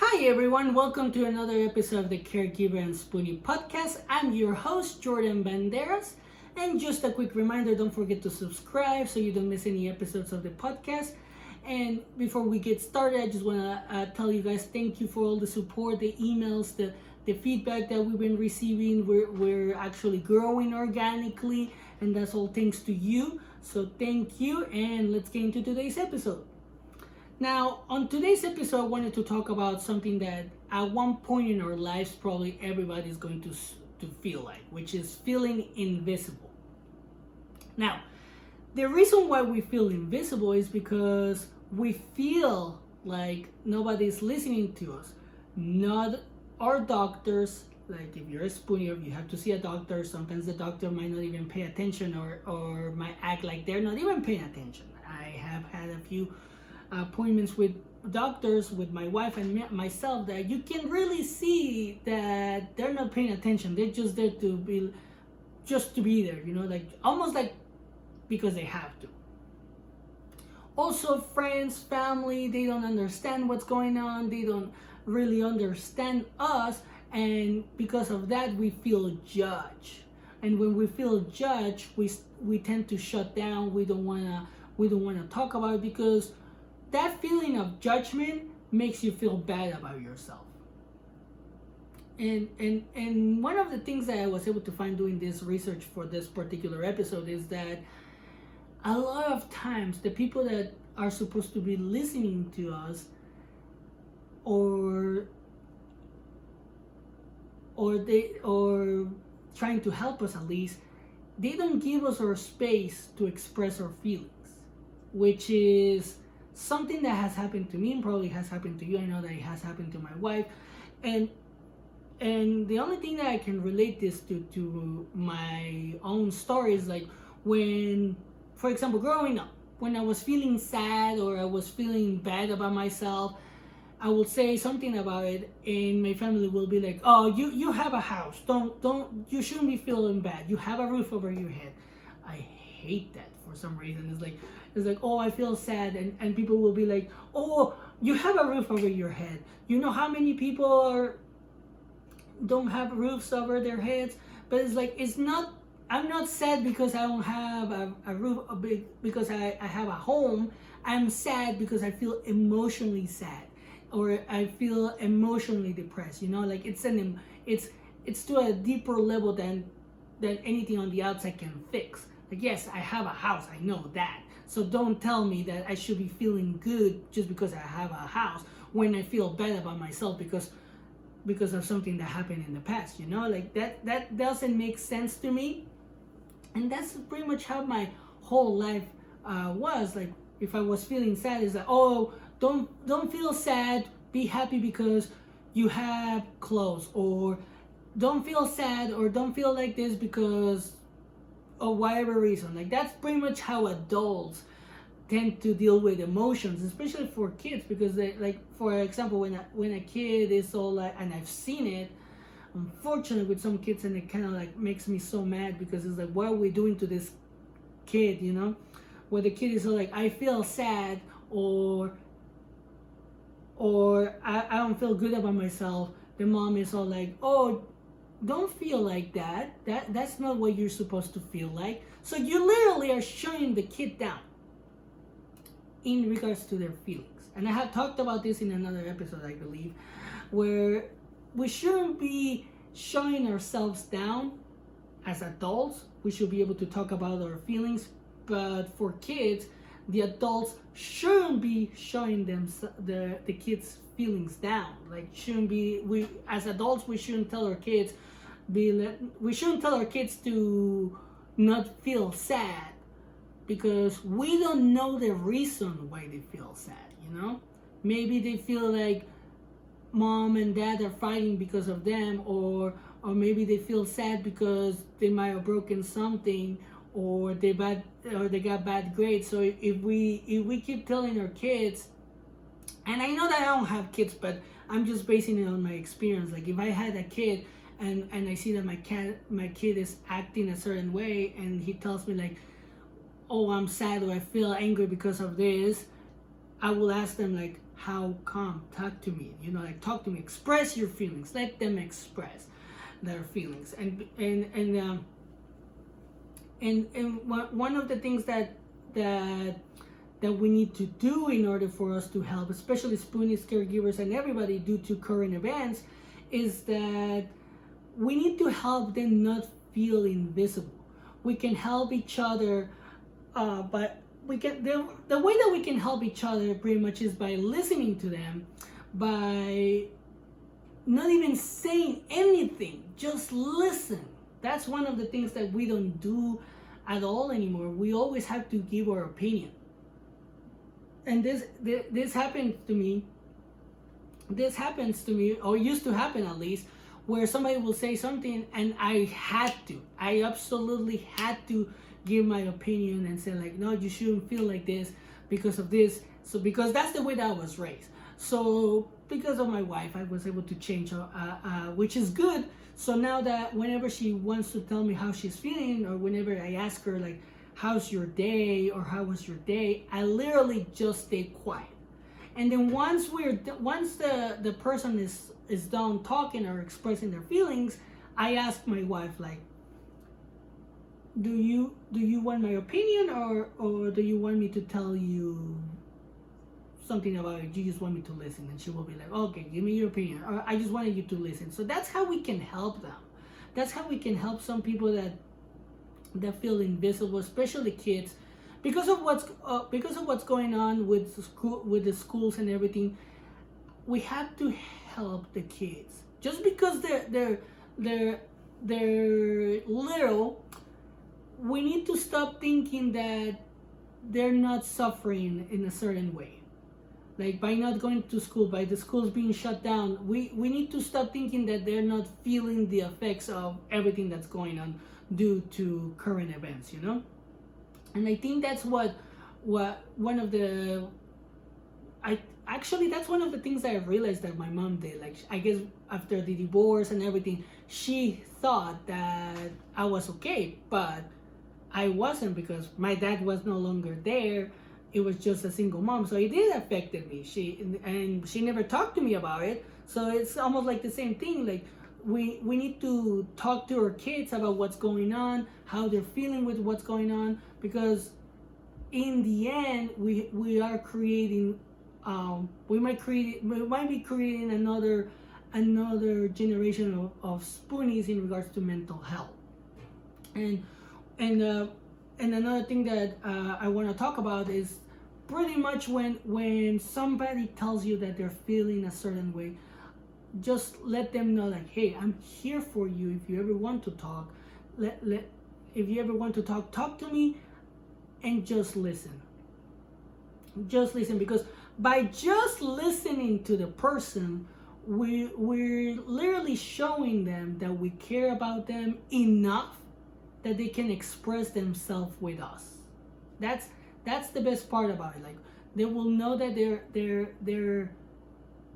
Hi everyone, welcome to another episode of the Caregiver and Spoonie podcast. I'm your host, Jordan Banderas. And just a quick reminder, don't forget to subscribe so you don't miss any episodes of the podcast. And before we get started, I just want to tell you guys thank you for all the support, the emails, the feedback that we've been receiving. We're actually growing organically, and that's all thanks to you. So thank you, and let's get into today's episode. Now, on today's episode, I wanted to talk about something that at one point in our lives, probably everybody's going to feel like, which is feeling invisible. Now, the reason why we feel invisible is because we feel like nobody's listening to us. Not our doctors, like if you're a spoonie or you have to see a doctor, sometimes the doctor might not even pay attention or might act like they're not even paying attention. I have had a few appointments with doctors with my wife and myself that you can really see that they're not paying attention. They're just there to be there, like almost like because they have to. Also, friends, family, they don't understand what's going on. They don't really understand us, and because of that we feel judged. And when we feel judged, we tend to shut down. We don't want to talk about it because that feeling of judgment makes you feel bad about yourself. And one of the things that I was able to find doing this research for this particular episode is that a lot of times the people that are supposed to be listening to us or trying to help us, at least, they don't give us our space to express our feelings, which is something that has happened to me and probably has happened to you. I know that it has happened to my wife, and the only thing that I can relate this to my own story is like when, for example, growing up, when I was feeling sad or I was feeling bad about myself, I will say something about it, and my family will be like, "Oh, you have a house. Don't you shouldn't be feeling bad. You have a roof over your head." I hate that for some reason. It's like, oh, I feel sad, and people will be like, oh, you have a roof over your head. You know how many people don't have roofs over their heads? But it's like, I'm not sad because I don't have a roof, because I have a home. I'm sad because I feel emotionally sad, or I feel emotionally depressed. Like it's to a deeper level than anything on the outside can fix. Like, yes, I have a house, I know that. So don't tell me that I should be feeling good just because I have a house when I feel bad about myself because of something that happened in the past. Like that doesn't make sense to me. And that's pretty much how my whole life was. Like, if I was feeling sad, it's like, oh, don't feel sad, be happy because you have clothes, or don't feel sad or don't feel like this because of whatever reason. Like, that's pretty much how adults tend to deal with emotions, especially for kids, because they, like, for example, when a kid is all like, and I've seen it unfortunately with some kids, and it kind of like makes me so mad because it's like, what are we doing to this kid, where the kid is all like, I feel sad, or I don't feel good about myself. The mom is all like, oh, don't feel like that. That's not what you're supposed to feel like. So you literally are shutting the kid down in regards to their feelings. And I have talked about this in another episode, I believe, where we shouldn't be shutting ourselves down as adults. We should be able to talk about our feelings, but for kids, the adults shouldn't be showing them the kids' feelings down. Like, we as adults, we shouldn't tell our kids to not feel sad, because we don't know the reason why they feel sad. Maybe they feel like mom and dad are fighting because of them, or maybe they feel sad because they might have broken something, or they got bad grades. So if we keep telling our kids, and I know that I don't have kids, but I'm just basing it on my experience. Like, if I had a kid and I see that my kid is acting a certain way, and he tells me like, oh, I'm sad, or I feel angry because of this, I will ask them like, how come? Talk to me. Like talk to me. Express your feelings. Let them express their feelings. And one of the things that we need to do in order for us to help, especially Spoonies, caregivers, and everybody, due to current events, is that we need to help them not feel invisible. We can help each other, but the way that we can help each other pretty much is by listening to them, by not even saying anything, just listen. That's one of the things that we don't do at all anymore. We always have to give our opinion. And this happens to me. This happens to me, or used to happen at least, where somebody will say something and I absolutely had to give my opinion and say like, no, you shouldn't feel like this because of this. So because that's the way that I was raised. So because of my wife, I was able to change, which is good. So now that whenever she wants to tell me how she's feeling, or whenever I ask her like, how's your day, or how was your day, I literally just stay quiet. And then once the person is done talking or expressing their feelings, I ask my wife like, do you want my opinion, or do you want me to tell you something about it? You just want me to listen? And she will be like, okay, give me your opinion, or I just wanted you to listen. So that's how we can help them. That's how we can help some people that feel invisible, especially kids, because of what's going on with the schools and everything. We have to help the kids. Just because they're little, we need to stop thinking that they're not suffering in a certain way. Like by not going to school, by the schools being shut down, we need to stop thinking that they're not feeling the effects of everything that's going on due to current events, And I think that's what one of the that's one of the things that I realized that my mom did. Like, I guess after the divorce and everything, she thought that I was okay, but I wasn't, because my dad was no longer there. It was just a single mom, so it did affect me. She never talked to me about it, so it's almost like the same thing. Like we need to talk to our kids about what's going on, how they're feeling with what's going on, because in the end we are creating we might be creating another generation of Spoonies in regards to mental health. And another thing that I want to talk about is pretty much when somebody tells you that they're feeling a certain way, just let them know like, hey, I'm here for you. If you ever want to talk, if you ever want to talk to me, and just listen. Just listen, because by just listening to the person, we're literally showing them that we care about them enough that they can express themselves with us. That's the best part about it. Like, they will know that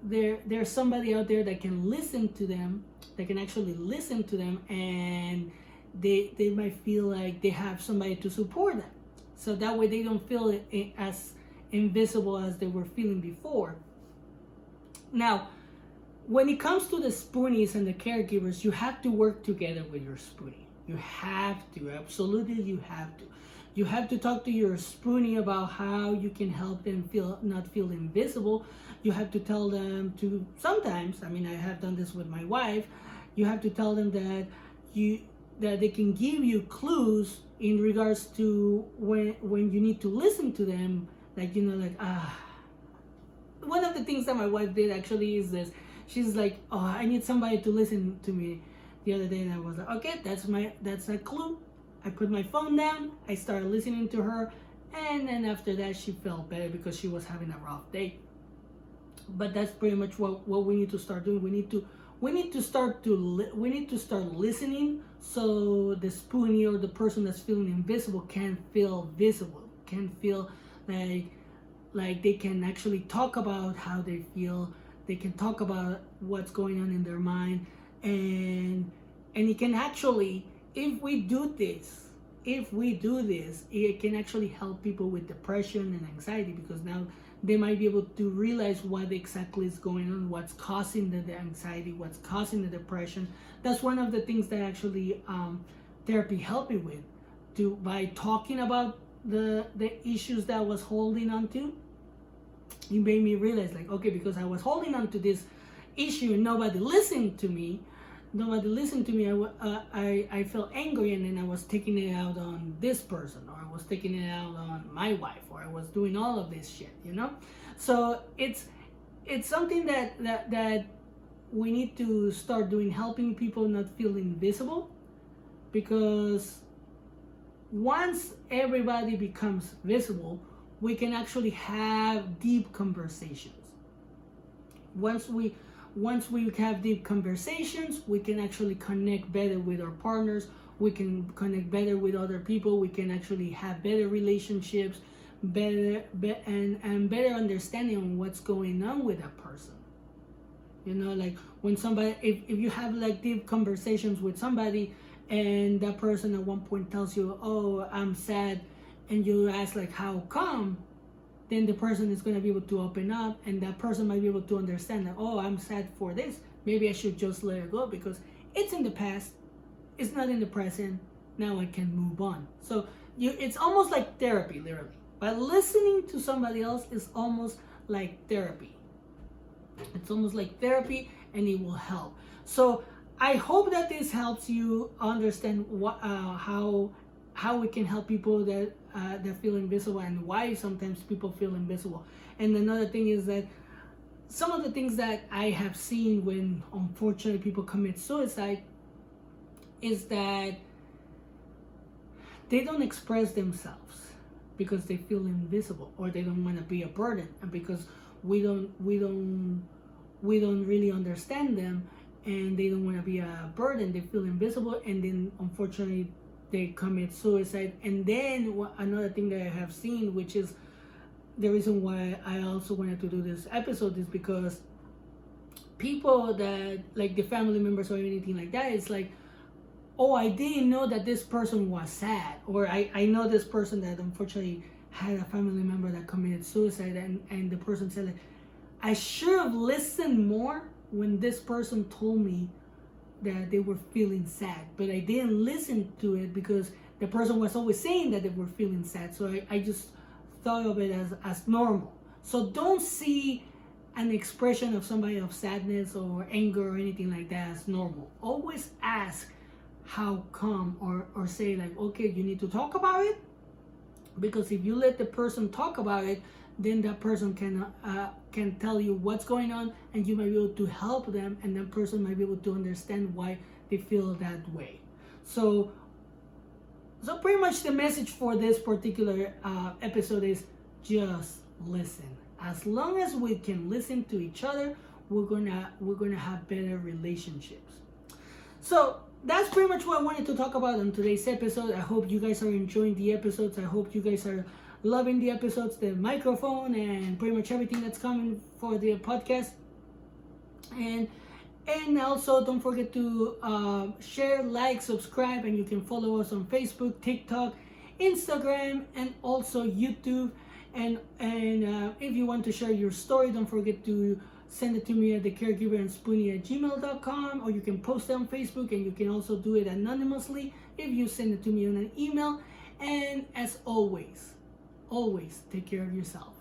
there's somebody out there that can listen to them, that can actually listen to them, and they might feel like they have somebody to support them. So that way they don't feel it as invisible as they were feeling before. Now, when it comes to the Spoonies and the caregivers, you have to work together with your Spoonie. You have to, absolutely you have to. You have to talk to your Spoonie about how you can help them not feel invisible. You have to tell them to, sometimes, I mean, I have done this with my wife, you have to tell them that they can give you clues in regards to when you need to listen to them. Like, one of the things that my wife did actually is this. She's like, oh, I need somebody to listen to me the other day, and I was like, okay, that's a clue. I put my phone down, I started listening to her, and then after that she felt better because she was having a rough day. But that's pretty much what we need to start doing. We need to start listening, so the Spoonie or the person that's feeling invisible can feel visible, can feel like they can actually talk about how they feel. They can talk about what's going on in their mind, and it can actually, if we do this, it can actually help people with depression and anxiety, because now they might be able to realize what exactly is going on, what's causing the anxiety, what's causing the depression. That's one of the things that actually therapy helped me with, by talking about the issues that I was holding on to. It made me realize, like, okay, because I was holding on to this issue and nobody listened to me, I felt angry, and then I was taking it out on this person, or I was taking it out on my wife, or I was doing all of this shit, So it's something that we need to start doing, helping people not feel invisible, because once everybody becomes visible, we can actually have deep conversations. Once we have deep conversations, we can actually connect better with our partners. We can connect better with other people. We can actually have better relationships, and better understanding on what's going on with that person. Like when somebody, if you have like deep conversations with somebody, and that person at one point tells you, "Oh, I'm sad," and you ask like, "How come?" Then the person is going to be able to open up, and that person might be able to understand that, "Oh, I'm sad for this. Maybe I should just let it go because it's in the past. It's not in the present. Now I can move on." So it's almost like therapy, literally. But listening to somebody else is almost like therapy. It's almost like therapy, and it will help. So I hope that this helps you understand how we can help people that feel invisible, and why sometimes people feel invisible. And another thing is that some of the things that I have seen when unfortunately people commit suicide is that they don't express themselves because they feel invisible, or they don't want to be a burden, and because we don't really understand them, and they don't want to be a burden, they feel invisible, and then unfortunately they commit suicide. And then another thing that I have seen, which is the reason why I also wanted to do this episode, is because people that, like the family members or anything like that, it's like, "Oh, I didn't know that this person was sad," or I know this person that unfortunately had a family member that committed suicide, and the person said, like, "I should have listened more when this person told me that they were feeling sad, but I didn't listen to it because the person was always saying that they were feeling sad, so I just thought of it as normal." So don't see an expression of somebody of sadness or anger or anything like that as normal. Always ask how come, or say like, "Okay, you need to talk about it," because if you let the person talk about it, then that person can tell you what's going on, and you might be able to help them, and that person might be able to understand why they feel that way. So pretty much the message for this particular episode is just listen. As long as we can listen to each other, we're gonna have better relationships. So that's pretty much what I wanted to talk about on today's episode. I hope you guys are enjoying the episodes. I hope you guys are loving the episodes, the microphone, and pretty much everything that's coming for the podcast. And also don't forget to share, like, subscribe, and you can follow us on Facebook, TikTok, Instagram, and also YouTube. And if you want to share your story, don't forget to send it to me at the Caregiver and Spoonie at gmail.com, or you can post it on Facebook, and you can also do it anonymously if you send it to me on an email. And as always take care of yourself.